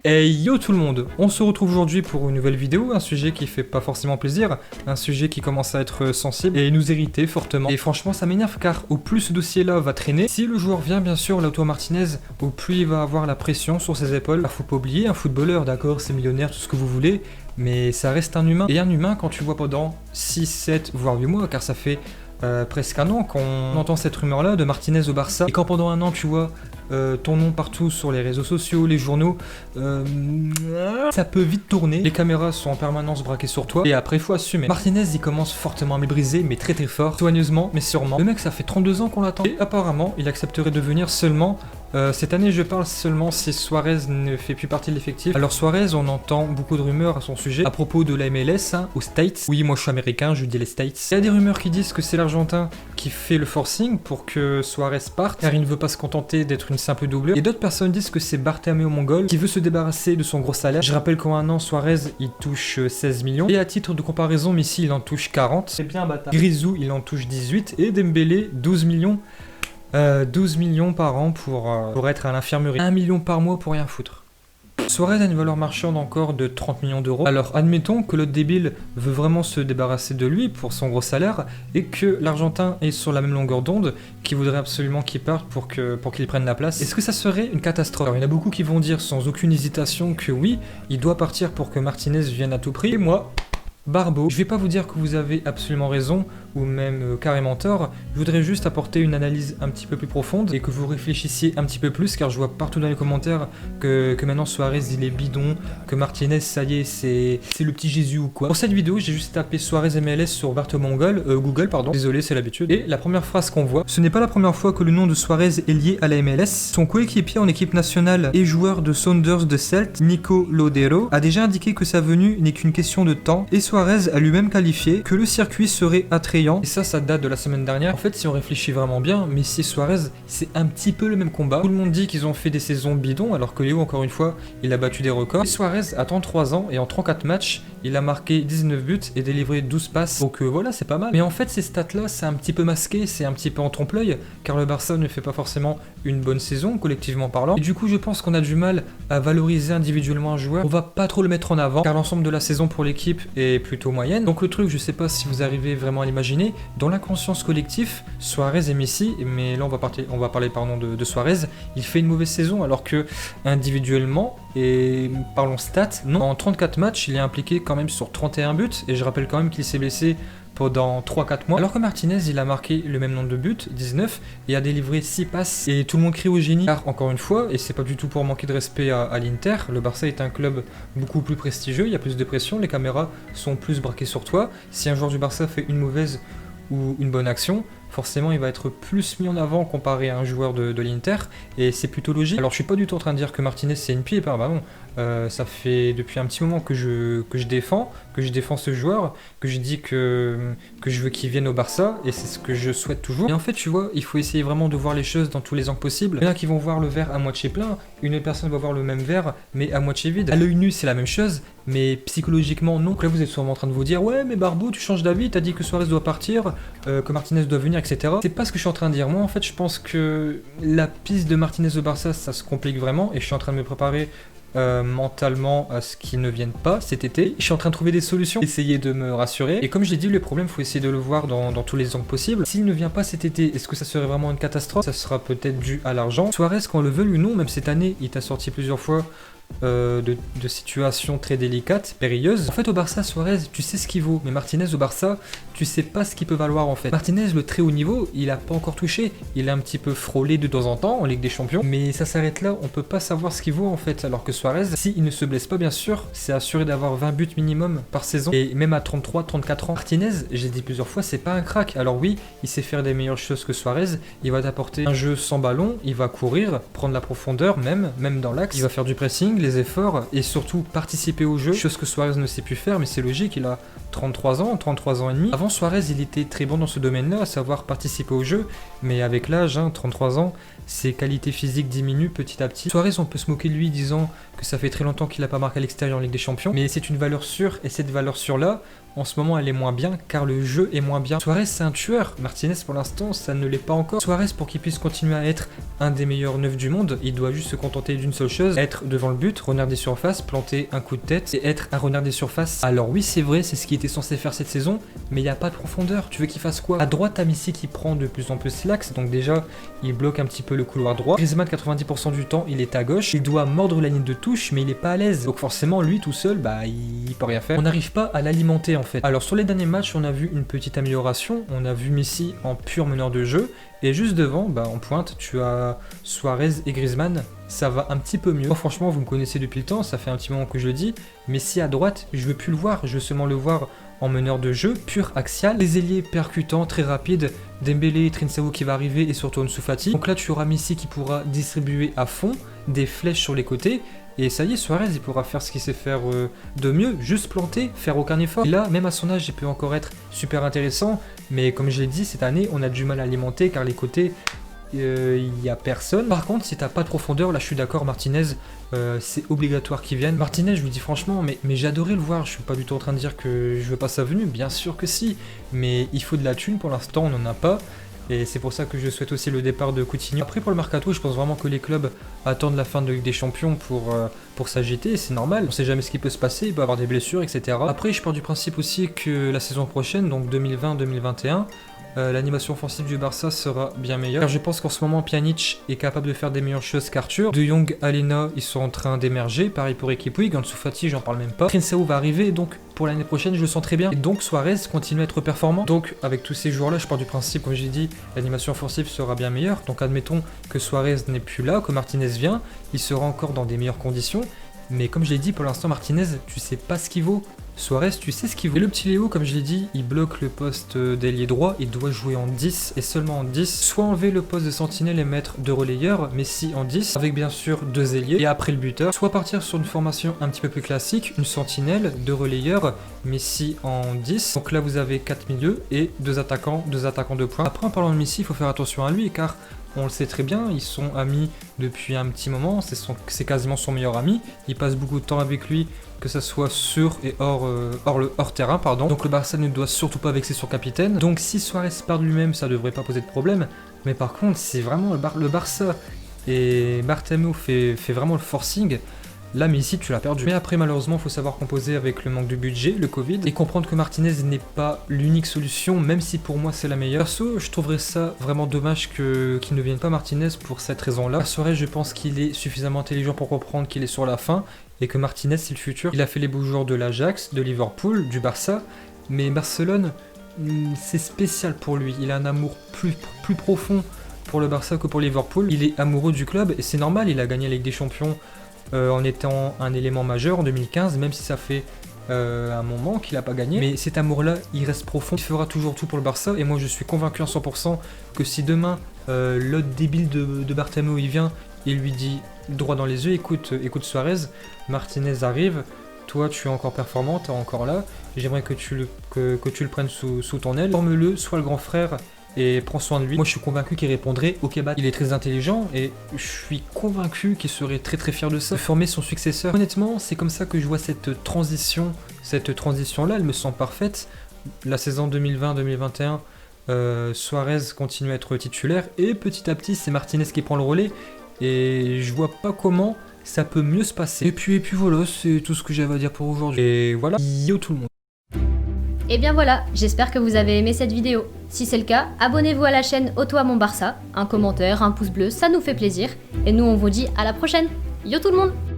Hey yo tout le monde, on se retrouve aujourd'hui pour une nouvelle vidéo, un sujet qui fait pas forcément plaisir, un sujet qui commence à être sensible et nous irriter fortement. Et franchement ça m'énerve car au plus ce dossier là va traîner, si le joueur vient bien sûr, Lautaro Martinez, au plus il va avoir la pression sur ses épaules. Alors, faut pas oublier, un footballeur, d'accord, c'est millionnaire, tout ce que vous voulez, mais ça reste un humain. Et un humain quand tu vois pendant 6, 7, voire 8 mois, car ça fait presque un an qu'on entend cette rumeur là de Martinez au Barça, et quand pendant un an tu vois ton nom partout sur les réseaux sociaux, les journaux, ça peut vite tourner, les caméras sont en permanence braquées sur toi, et après il faut assumer. Martinez il commence fortement à mébriser, mais très très fort, soigneusement mais sûrement. Le mec ça fait 32 ans qu'on l'attend, et apparemment il accepterait de venir seulement cette année. Je parle seulement si Suarez ne fait plus partie de l'effectif. Alors Suarez, on entend beaucoup de rumeurs à son sujet à propos de la MLS aux States. Oui, moi je suis américain, je dis les States. Il y a des rumeurs qui disent que c'est l'Argentin qui fait le forcing pour que Suarez parte, car il ne veut pas se contenter d'être une simple doublure. Et d'autres personnes disent que c'est Bartomeu Mongol qui veut se débarrasser de son gros salaire. Je rappelle qu'en un an, Suarez il touche 16 millions. Et à titre de comparaison, Messi il en touche 40. C'est bien bâtard. Grisou il en touche 18 et Dembélé 12 millions. 12 millions par an pour être à l'infirmerie. 1 million par mois pour rien foutre. Suarez a une valeur marchande encore de 30 millions d'euros. Alors admettons que l'autre débile veut vraiment se débarrasser de lui pour son gros salaire et que l'Argentin est sur la même longueur d'onde, qui voudrait absolument qu'il parte pour qu'il prenne la place. Est-ce que ça serait une catastrophe? Alors il y en a beaucoup qui vont dire sans aucune hésitation que oui, il doit partir pour que Martinez vienne à tout prix. Et moi, Barbeau, je vais pas vous dire que vous avez absolument raison ou même carrément tort, je voudrais juste apporter une analyse un petit peu plus profonde et que vous réfléchissiez un petit peu plus, car je vois partout dans les commentaires que maintenant Suarez il est bidon, que Martinez ça y est c'est le petit Jésus ou quoi. Pour cette vidéo j'ai juste tapé Suarez MLS sur Bartomeu Mongol, Google pardon, désolé c'est l'habitude, et la première phrase qu'on voit, ce n'est pas la première fois que le nom de Suarez est lié à la MLS. Son coéquipier en équipe nationale et joueur de Sounders de Celt, Nico Lodeiro, a déjà indiqué que sa venue n'est qu'une question de temps, et Suarez a lui-même qualifié que le circuit serait attrayant. Et ça date de la semaine dernière. En fait, si on réfléchit vraiment bien, Messi et Suarez, c'est un petit peu le même combat. Tout le monde dit qu'ils ont fait des saisons bidons, alors que Léo, encore une fois, il a battu des records. Et Suarez a 33 ans et en 34 matchs, il a marqué 19 buts et délivré 12 passes. Donc voilà, c'est pas mal. Mais en fait, ces stats-là, c'est un petit peu masqué, c'est un petit peu en trompe-l'œil, car le Barça ne fait pas forcément une bonne saison, collectivement parlant. Et du coup, je pense qu'on a du mal à valoriser individuellement un joueur. On va pas trop le mettre en avant, car l'ensemble de la saison pour l'équipe est plutôt moyenne. Donc le truc, je sais pas si vous arrivez vraiment à l'imaginer, dans l'inconscience collectif, Suarez et Messi, mais là on va parler de Suarez, il fait une mauvaise saison, alors que individuellement, et parlons stats, non, en 34 matchs, il est impliqué quand même sur 31 buts, et je rappelle quand même qu'il s'est blessé pendant 3-4 mois, alors que Martinez il a marqué le même nombre de buts, 19, et a délivré 6 passes, et tout le monde crie au génie, car encore une fois, et c'est pas du tout pour manquer de respect à l'Inter, le Barça est un club beaucoup plus prestigieux, il y a plus de pression, les caméras sont plus braquées sur toi. Si un joueur du Barça fait une mauvaise ou une bonne action, forcément il va être plus mis en avant comparé à un joueur de l'Inter, et c'est plutôt logique. Alors je suis pas du tout en train de dire que Martinez c'est une pipe, bah non, ça fait depuis un petit moment que je défends ce joueur, que je dis que je veux qu'il vienne au Barça, et c'est ce que je souhaite toujours. Et en fait tu vois, il faut essayer vraiment de voir les choses dans tous les angles possibles. Il y en a qui vont voir le verre à moitié plein, une autre personne va voir le même verre mais à moitié vide. À l'œil nu c'est la même chose, mais psychologiquement non. Donc là vous êtes sûrement en train de vous dire ouais mais Barbeau tu changes d'avis, t'as dit que Suarez doit partir, que Martinez doit venir, etc. C'est pas ce que je suis en train de dire. Moi en fait je pense que la piste de Martinez au Barça ça se complique vraiment, et je suis en train de me préparer mentalement à ce qu'ils ne viennent pas cet été. Je suis en train de trouver des solutions, essayer de me rassurer, et comme je l'ai dit, le problème faut essayer de le voir dans tous les angles possibles. S'il ne vient pas cet été, est-ce que ça serait vraiment une catastrophe? Ça sera peut-être dû à l'argent. Suarez, qu'on le veuille ou non, même cette année il t'a sorti plusieurs fois de situations très délicates, périlleuses. En fait au Barça, Suarez tu sais ce qu'il vaut, mais Martinez au Barça tu sais pas ce qu'il peut valoir en fait. Martinez, le très haut niveau, il a pas encore touché, il a un petit peu frôlé de temps en temps en Ligue des Champions, mais ça s'arrête là, on peut pas savoir ce qu'il vaut en fait. Alors que Suarez, s'il ne se blesse pas bien sûr, c'est assuré d'avoir 20 buts minimum par saison, et même à 33-34 ans. Martinez, j'ai dit plusieurs fois, c'est pas un crack. Alors oui, il sait faire des meilleures choses que Suarez, il va t'apporter un jeu sans ballon, il va courir, prendre la profondeur même dans l'axe, il va faire du pressing, pressing, les efforts et surtout participer au jeu, chose que Suarez ne sait plus faire, mais c'est logique, il a 33 ans et demi. Avant Suarez, il était très bon dans ce domaine-là, à savoir participer au jeu, mais avec l'âge, 33 ans, ses qualités physiques diminuent petit à petit. Suarez, on peut se moquer de lui disant que ça fait très longtemps qu'il n'a pas marqué à l'extérieur en Ligue des Champions, mais c'est une valeur sûre, et cette valeur sûre-là, en ce moment, elle est moins bien, car le jeu est moins bien. Suarez, c'est un tueur. Martinez, pour l'instant, ça ne l'est pas encore. Suarez, pour qu'il puisse continuer à être un des meilleurs neufs du monde, il doit juste se contenter d'une seule chose, être devant le but, renard des surfaces, planter un coup de tête et être un renard des surfaces. Alors oui, c'est vrai, c'est ce qu'il était censé faire cette saison, mais il n'y a pas de profondeur. Tu veux qu'il fasse quoi? À droite, t'as Messi qui prend de plus en plus l'axe, donc déjà, il bloque un petit peu le couloir droit. Griezmann, 90% du temps, il est à gauche. Il doit mordre la ligne de touche, mais il est pas à l'aise. Donc forcément, lui, tout seul, il peut rien faire. On n'arrive pas à l'alimenter, en fait. Alors sur les derniers matchs, on a vu une petite amélioration. On a vu Messi en pur meneur de jeu. Et juste devant, en pointe, tu as Suarez et Griezmann. Ça va un petit peu mieux. Moi, franchement, vous me connaissez depuis le temps, ça fait un petit moment que je le dis. Messi à droite, je veux plus le voir. Je veux seulement le voir en meneur de jeu, pur axial. Les ailiers percutants, très rapides. Dembélé, Trincao qui va arriver et surtout Ansu Fati. Donc là, tu auras Messi qui pourra distribuer à fond des flèches sur les côtés. Et ça y est, Suarez, il pourra faire ce qu'il sait faire de mieux, juste planter, faire aucun effort. Et là, même à son âge, il peut encore être super intéressant. Mais comme je l'ai dit, cette année, on a du mal à alimenter car les côtés, il n'y a personne. Par contre, si t'as pas de profondeur, là je suis d'accord, Martinez, c'est obligatoire qu'il vienne. Martinez, je vous dis franchement, mais j'ai adoré le voir. Je suis pas du tout en train de dire que je veux pas sa venue, bien sûr que si. Mais il faut de la thune, pour l'instant, on n'en a pas. Et c'est pour ça que je souhaite aussi le départ de Coutinho. Après pour le mercato, je pense vraiment que les clubs attendent la fin de Ligue des Champions pour s'agiter, c'est normal. On sait jamais ce qui peut se passer, il peut y avoir des blessures, etc. Après je pars du principe aussi que la saison prochaine, donc 2020-2021, l'animation offensive du Barça sera bien meilleure. Car je pense qu'en ce moment, Pjanic est capable de faire des meilleures choses qu'Arthur. De Jong, Alena, ils sont en train d'émerger. Pareil pour Ekipouig, Ansu Fati, j'en parle même pas. Trincao va arriver, donc pour l'année prochaine, je le sens très bien. Et donc Suarez continue à être performant. Donc avec tous ces joueurs-là, je pars du principe, comme j'ai dit, l'animation offensive sera bien meilleure. Donc admettons que Suarez n'est plus là, que Martinez vient, il sera encore dans des meilleures conditions. Mais comme je l'ai dit, pour l'instant, Martinez, tu sais pas ce qu'il vaut. Suarez, tu sais ce qu'il vaut. Et le petit Léo, comme je l'ai dit, il bloque le poste d'ailier droit, il doit jouer en 10 et seulement en 10. Soit enlever le poste de sentinelle et mettre 2 relayeurs, Messi en 10, avec bien sûr 2 ailiers et après le buteur. Soit partir sur une formation un petit peu plus classique, une sentinelle, 2 relayeurs, Messi en 10. Donc là, vous avez 4 milieux et 2 attaquants de pointe. Après, en parlant de Messi, il faut faire attention à lui car on le sait très bien, ils sont amis depuis un petit moment, c'est quasiment son meilleur ami, il passe beaucoup de temps avec lui, que ça soit sur et hors terrain, pardon. Donc le Barça ne doit surtout pas vexer son capitaine. Donc si Suarez part de lui-même, ça devrait pas poser de problème. Mais par contre, si vraiment le Barça et Bartomeu fait vraiment le forcing, là, mais ici, tu l'as perdu. Mais après, malheureusement, il faut savoir composer avec le manque de budget, le Covid, et comprendre que Martinez n'est pas l'unique solution, même si pour moi, c'est la meilleure. Perso, je trouverais ça vraiment dommage qu'il ne vienne pas Martinez pour cette raison-là. Suarez, je pense qu'il est suffisamment intelligent pour comprendre qu'il est sur la fin, et que Martinez, c'est le futur. Il a fait les beaux jours de l'Ajax, de Liverpool, du Barça, mais Barcelone, c'est spécial pour lui. Il a un amour plus profond pour le Barça que pour Liverpool. Il est amoureux du club, et c'est normal, il a gagné la Ligue des Champions en étant un élément majeur en 2015, même si ça fait un moment qu'il n'a pas gagné. Mais cet amour-là, il reste profond. Il fera toujours tout pour le Barça. Et moi, je suis convaincu à 100% que si demain, l'autre débile de Bartomeu, il vient et lui dit droit dans les yeux, écoute Suarez, Martinez arrive, toi, tu es encore performant, tu es encore là. J'aimerais que tu le prennes sous ton aile. Forme-le, sois le grand frère. Et prends soin de lui. Moi je suis convaincu qu'il répondrait ok bah il est très intelligent et je suis convaincu qu'il serait très très fier de ça, de former son successeur. Honnêtement c'est comme ça que je vois cette transition là, elle me semble parfaite. La saison 2020-2021, Suarez continue à être titulaire et petit à petit c'est Martinez qui prend le relais et je vois pas comment ça peut mieux se passer. Et puis voilà, c'est tout ce que j'avais à dire pour aujourd'hui. Et voilà, yo tout le monde. Et bien voilà, j'espère que vous avez aimé cette vidéo. Si c'est le cas, abonnez-vous à la chaîne Oto à mon Barça, un commentaire, un pouce bleu, ça nous fait plaisir. Et nous on vous dit à la prochaine. Yo tout le monde!